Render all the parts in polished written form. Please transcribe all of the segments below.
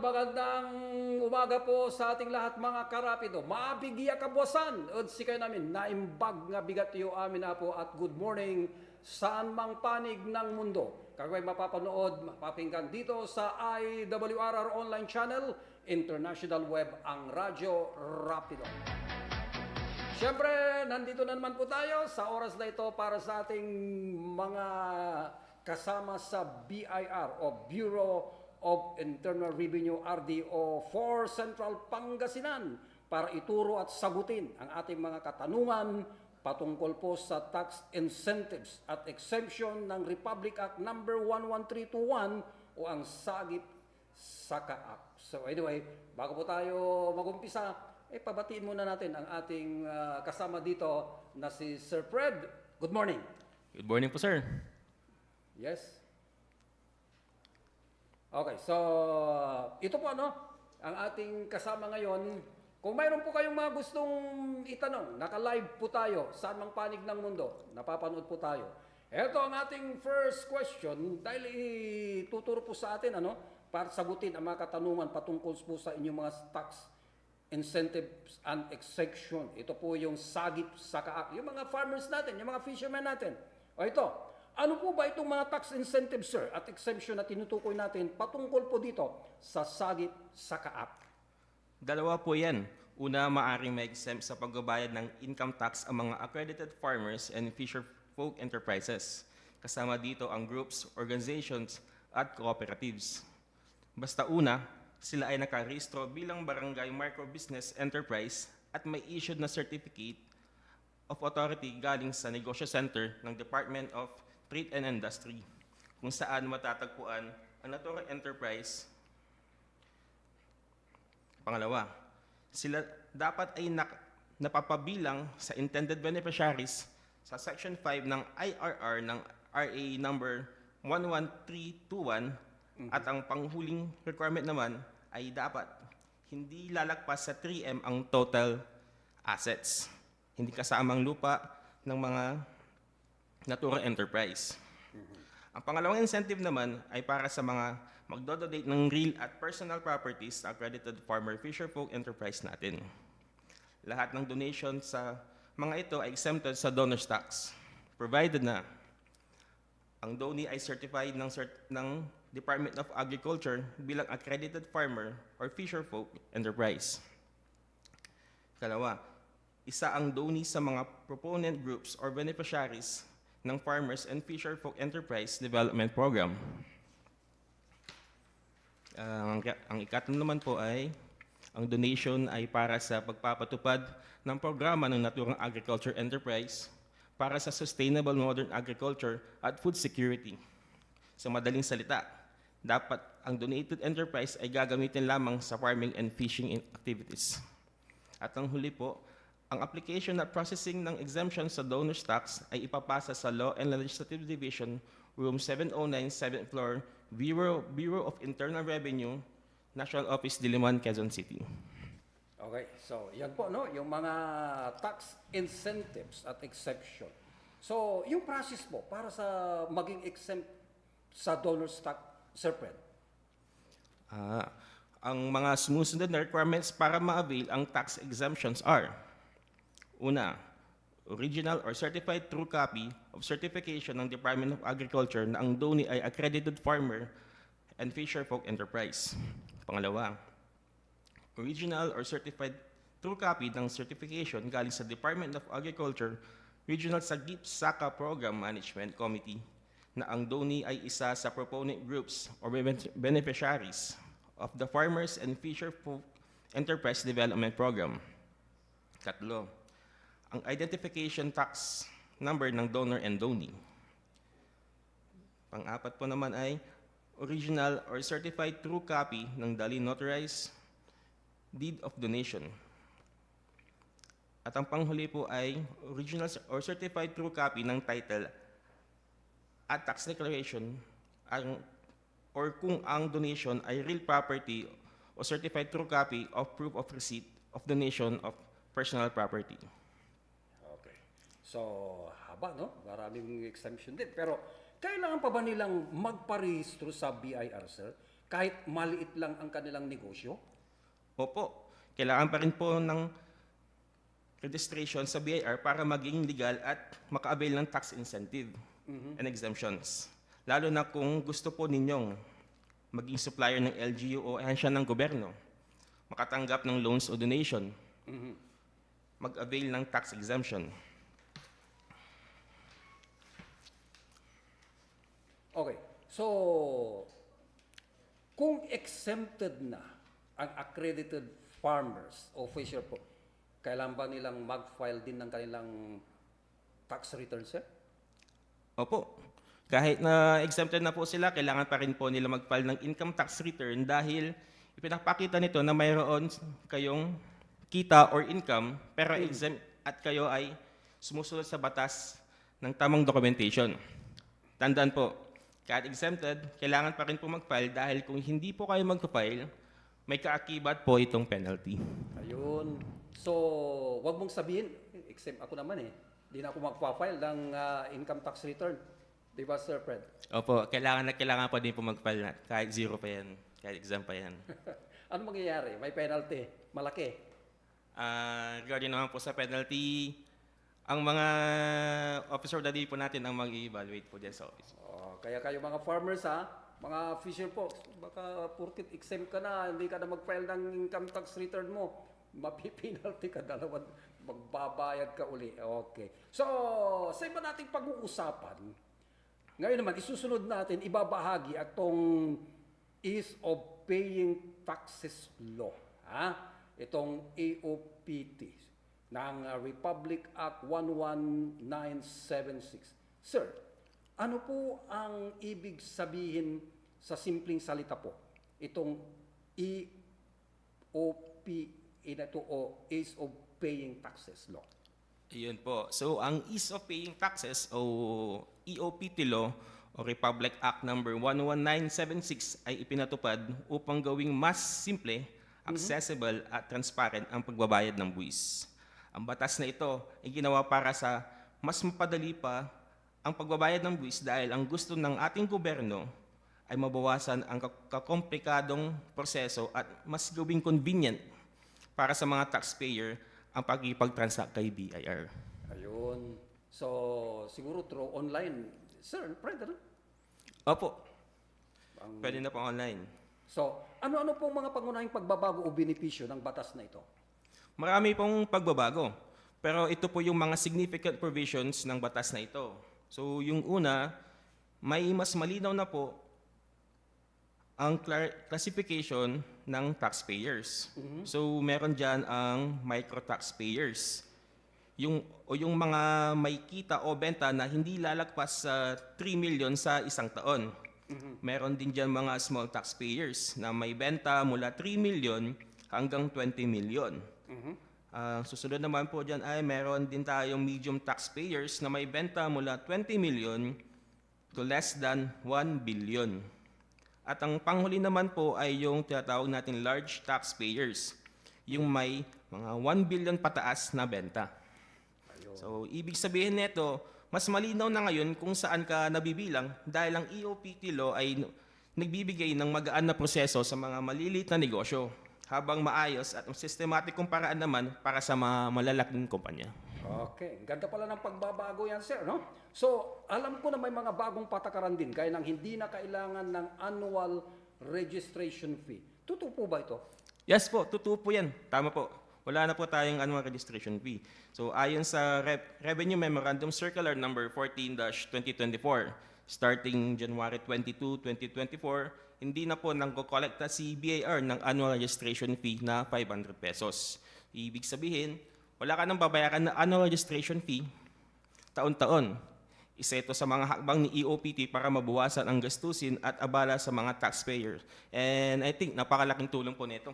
magandang umaga po sa ating lahat mga karapido. Maabigya kabuasan. Od si kayo namin, naimbag nga bigat iyo amin na po at good morning saan mang panig ng mundo. Kagoy mapapanood, mapapinggan dito sa IWRR online channel, International Web ang Radyo Rapido. Siyempre, nandito na naman po tayo sa oras na ito para sa ating mga kasama sa BIR o Bureau of Internal Revenue RDO for Central Pangasinan para ituro at sagutin ang ating mga katanungan patungkol po sa tax incentives at exemption ng Republic Act number 11321 o ang Sagip Saka Act. So anyway, bago po tayo mag-umpisa, pabatiin muna natin ang ating kasama dito na si Sir Fred. Good morning. Good morning po, sir. Yes. Okay, so ito po ang ating kasama ngayon. Kung mayroon po kayong mga gustong itanong, naka-live po tayo, saan mang panig ng mundo, napapanood po tayo. Ito ang ating first question dahil ituturo po sa atin para sagutin ang mga katanungan patungkol po sa inyong mga tax incentives and exemption. Ito po yung Sagip Saka Act. Yung mga farmers natin, yung mga fishermen natin. O ito, ano po ba itong mga tax incentives, sir, at exemption na tinutukoy natin patungkol po dito sa Sagip Saka Act? Dalawa po yan. Una, maaaring ma-exempt sa pagbabayad ng income tax ang mga accredited farmers and fisher folk enterprises. Kasama dito ang groups, organizations, at cooperatives. Basta una, sila ay nakarehistro bilang barangay microbusiness enterprise at may issued na certificate of authority galing sa Negosyo Center ng Department of Trade and Industry, kung saan matatagpuan ang naturang enterprise. Pangalawa, sila dapat ay napapabilang sa intended beneficiaries sa Section 5 ng IRR ng RA number 11321 at ang panghuling requirement naman ay dapat hindi lalagpas sa 3M ang total assets, hindi kasamang lupa ng mga naturang enterprise. Ang pangalawang incentive naman ay para sa mga magdodonate ng real at personal properties sa accredited farmer fisher folk enterprise natin. Lahat ng donation sa mga ito ay exempted sa donor's tax, provided na ang donee ay certified ng Department of Agriculture bilang accredited farmer or fisher folk enterprise. Kalawa, isa ang donee sa mga proponent groups or beneficiaries ng Farmers and Fisher Folk Enterprise Development Program. Ang ikatlo naman po ay ang donation ay para sa pagpapatupad ng programa ng naturang agriculture enterprise para sa sustainable modern agriculture at food security. Sa madaling salita, dapat ang donated enterprise ay gagamitin lamang sa farming and fishing activities. At ang huli po, ang application at processing ng exemption sa donor's tax ay ipapasa sa Law and Legislative Division, Room 709, 7th floor, Bureau of Internal Revenue, National Office, Diliman, Quezon City. Okay, so yan po, yung mga tax incentives at exception. So, yung process po para sa maging exempt sa donor's tax, Sir Fred? Ang mga sumusunod na requirements para ma-avail ang tax exemptions are: una, original or certified true copy of certification ng Department of Agriculture na ang donee ay accredited farmer and fisher folk enterprise. Pangalawa, original or certified true copy ng certification galing sa Department of Agriculture Regional Sagip Saka Program Management Committee na ang donee ay isa sa proponent groups or beneficiaries of the Farmers and Fisher Folk Enterprise Development Program. Katlo, ang identification tax number ng donor and donee. Pang-apat po naman ay original or certified true copy ng duly notarized deed of donation. At ang panghuli po ay original or certified true copy ng title at tax declaration or kung ang donation ay real property o certified true copy of proof of receipt of donation of personal property. So, haba, Maraming exemption din. Pero, kailangan pa ba nilang magparehistro sa BIR, sir? kahit maliit lang ang kanilang negosyo? Opo, kailangan pa rin po ng registration sa BIR para maging legal at maka-avail ng tax incentive and exemptions. Lalo na kung gusto po ninyong maging supplier ng LGU o ahensya ng gobyerno, makatanggap ng loans o donation, mag-avail ng tax exemption. Okay. So, kung exempted na ang accredited farmers o fisher po, kailan ba nilang mag-file din ng kanilang tax return, sir? Opo, kahit na exempted na po sila, kailangan pa rin po nila mag-file ng income tax return dahil ipinapakita nito na mayroon kayong kita or income pero exempt at kayo ay sumusunod sa batas ng tamang documentation. Tandaan po, kahit exempted, kailangan pa rin po mag-file dahil kung hindi po kayo mag-file, may kaakibat po itong penalty. Ayun. So, wag mong sabihin, exempt ako naman eh. Di na ako magpa-file ng income tax return. Di ba, Sir Fred? Opo, kailangan po din po mag-file na kahit zero pa yan, kahit exempt pa yan. Ano mangyayari? May penalty. Malaki. Regarding naman po sa penalty, ang mga officer of the day po natin ang mag-evaluate po dyan sa office. Kaya kayo mga farmers mga fisher folks, baka purkit exempt ka na, hindi ka na mag-file ng income tax return mo, mapipinalty ka, magbabayad ka uli. Okay. So, sa iba nating pag-uusapan, ngayon naman, isusunod natin, ibabahagi atong ease of paying taxes law. Itong AOPT ng Republic Act 11976. Sir, ano po ang ibig sabihin sa simpleng salita po? Itong EOP, ito o Ease of Paying Taxes Law. Ayun po. So, ang Ease of Paying Taxes o EOPT Law o Republic Act number 11976 ay ipinatupad upang gawing mas simple, accessible at transparent ang pagbabayad ng buwis. Ang batas na ito ay ginawa para sa mas mapadali pa ang pagbabayad ng buwis dahil ang gusto ng ating gobyerno ay mabawasan ang kakomplikadong proseso at mas gawing convenient para sa mga taxpayer ang pagkipag-transact kay BIR. Ayun. So, siguro through online. Sir, Fred, ano? Opo. Pwede na po online. So, ano-ano pong mga pangunahing pagbabago o benepisyo ng batas na ito? Marami pong pagbabago. Pero ito po yung mga significant provisions ng batas na ito. So, yung una, may mas malinaw na po ang classification ng taxpayers. So, meron dyan ang micro-taxpayers. Yung mga may kita o benta na hindi lalagpas sa 3 million sa isang taon. Meron din dyan mga small taxpayers na may benta mula 3 million hanggang 20 million. Susunod naman po dyan ay meron din tayong medium taxpayers na may benta mula 20 million to less than 1 billion. At ang panghuli naman po ay yung tinatawag natin large taxpayers, yung may mga 1 billion pataas na benta. So, ibig sabihin nito, mas malinaw na ngayon kung saan ka nabibilang dahil ang EOPT law ay nagbibigay ng magaan na proseso sa mga maliliit na negosyo, habang maayos at sistematikong paraan naman para sa mga malalaking kumpanya. Okay. Ganda pala ng pagbabago yan, sir, no? So, alam ko na may mga bagong patakaran din, kaya nang hindi na kailangan ng annual registration fee. Totoo po ba ito? Yes po, totoo po yan. Tama po. Wala na po tayong annual registration fee. So, ayon sa Revenue Memorandum Circular number 14-2024, starting January 22, 2024, hindi na po nangko-kolekta si BIR ng annual registration fee na 500 pesos. Ibig sabihin, wala ka nang babayaran na annual registration fee taon-taon. Isa ito sa mga hakbang ni EOPT para mabawasan ang gastusin at abala sa mga taxpayers. And I think napakalaking tulong po nito.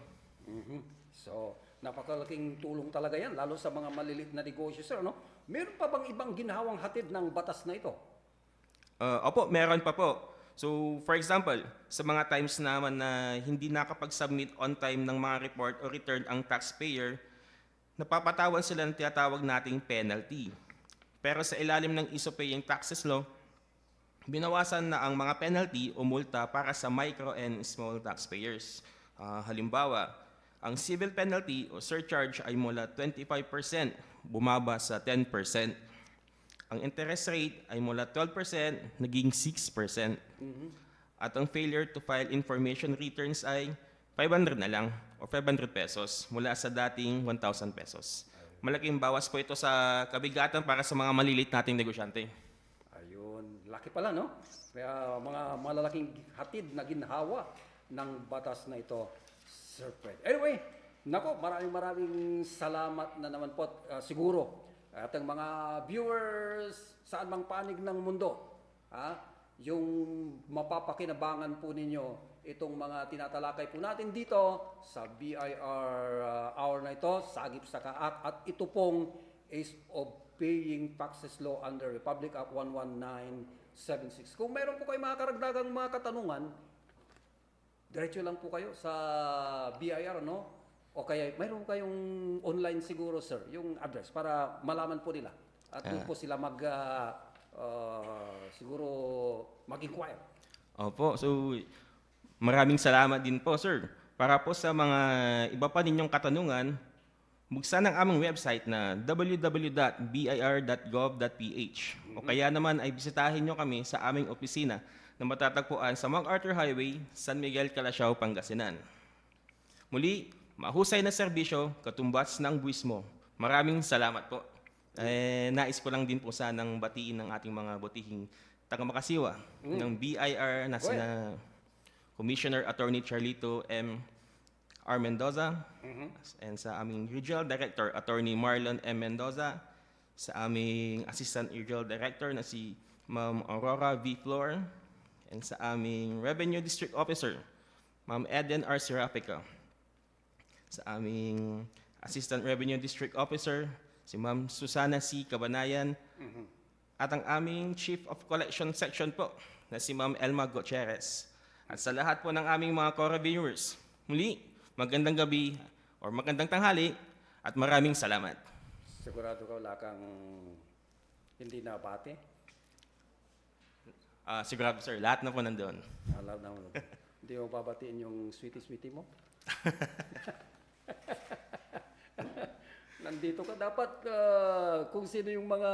So, napakalaking tulong talaga yan, lalo sa mga maliliit na negosyo, sir, no? Meron pa bang ibang ginhawang hatid ng batas na ito? Opo, meron pa po. So, for example, sa mga times naman na hindi nakapag-submit on time ng mga report o return ang taxpayer, napapatawan sila ng tinatawag nating penalty. Pero sa ilalim ng Ease of Paying Taxes Law, binawasan na ang mga penalty o multa para sa micro and small taxpayers. Halimbawa, ang civil penalty o surcharge ay mula 25% bumaba sa 10%. Ang interest rate ay mula 12% naging 6%. At ang failure to file information returns ay 500 na lang o 500 pesos mula sa dating 1,000 pesos. Malaking bawas po ito sa kabigatan para sa mga malilit nating negosyante. Ayun, laki pala, no? Kaya mga malalaking hatid na ginhawa ng batas na ito, Sir Fred. Anyway, nako, maraming salamat na naman po. Siguro, at ang mga viewers saan mang panig ng mundo, yung mapapakinabangan po ninyo itong mga tinatalakay po natin dito sa BIR hour na ito, Sagip sa Kaat, at ito pong is of paying taxes law under Republic Act 11976. Kung mayroon po kayo mga karagdagang mga katanungan, diretso lang po kayo sa BIR, no? O kaya mayroon kayong online siguro, sir, yung address para malaman po nila. At doon po sila siguro mag-inquire. Opo, so maraming salamat din po, sir. Para po sa mga iba pa ninyong katanungan, buksan ang aming website na www.bir.gov.ph o kaya naman ay bisitahin nyo kami sa aming opisina na matatagpuan sa MacArthur Highway, San Miguel, Calasiao, Pangasinan. Muli, mahusay na serbisyo, katumbas ng buwis mo. Maraming salamat po. Nais ko lang din po sanang batiin ng ating mga butihing taga-Makasiwa ng BIR na sina Commissioner Attorney Charlito M. R. Mendoza, and sa aming Regional Director, Attorney Marlon M. Mendoza, sa aming Assistant Regional Director na si Ma'am Aurora V. Flor, and sa aming Revenue District Officer, Ma'am Eden R. Serafica, sa aming Assistant Revenue District Officer, si Ma'am Susana C. Cabanayan, at ang aming Chief of Collection Section po, na si Ma'am Elma Gutierrez. At sa lahat po ng aming mga Cora viewers, muli, magandang gabi or magandang tanghali at maraming salamat. Sigurado ka wala kang hindi nabati? Sigurado sir, lahat na po nandun. Alam na mo. Hindi mo babatiin yung sweetie-sweetie mo? Nandito ka. Dapat kung sino yung mga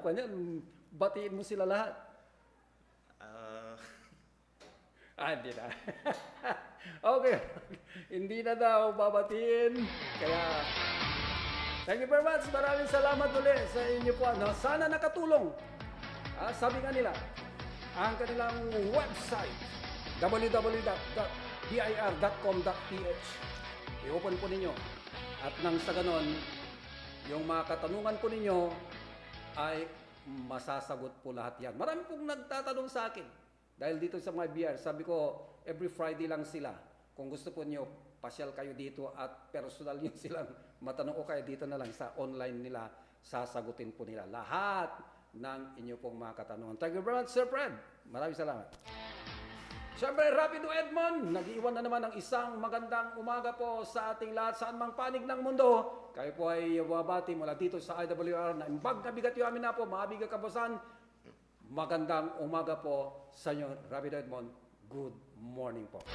kanyan, batiin mo sila lahat. Hindi na. Okay. Hindi na daw babatiin. Kaya, thank you very much. Maraming salamat ulit sa inyo po. Sana nakatulong. Sabi nga nila, ang kanilang website, www.bir.com.ph. I-open po ninyo. At nang sa ganon, yung mga katanungan po ninyo ay masasagot po lahat yan. Marami pong nagtatanong sa akin. Dahil dito sa mga BIR, sabi ko, every Friday lang sila. Kung gusto po nyo, pasyal kayo dito at personal nyo silang matanong o kaya dito na lang sa online nila, sasagutin po nila lahat ng inyo pong mga katanungan. Thank you very much, Sir Fred. Maraming salamat. Siyempre, Rapido Edmond, nag-iwan na naman ng isang magandang umaga po sa ating lahat saan mang panig ng mundo. Kayo po ay babati mula dito sa IWR na imbag na bigat yung amin na po, mga bigat kabosan. Magandang umaga po sa inyo, Rapido Edmond. Good morning po.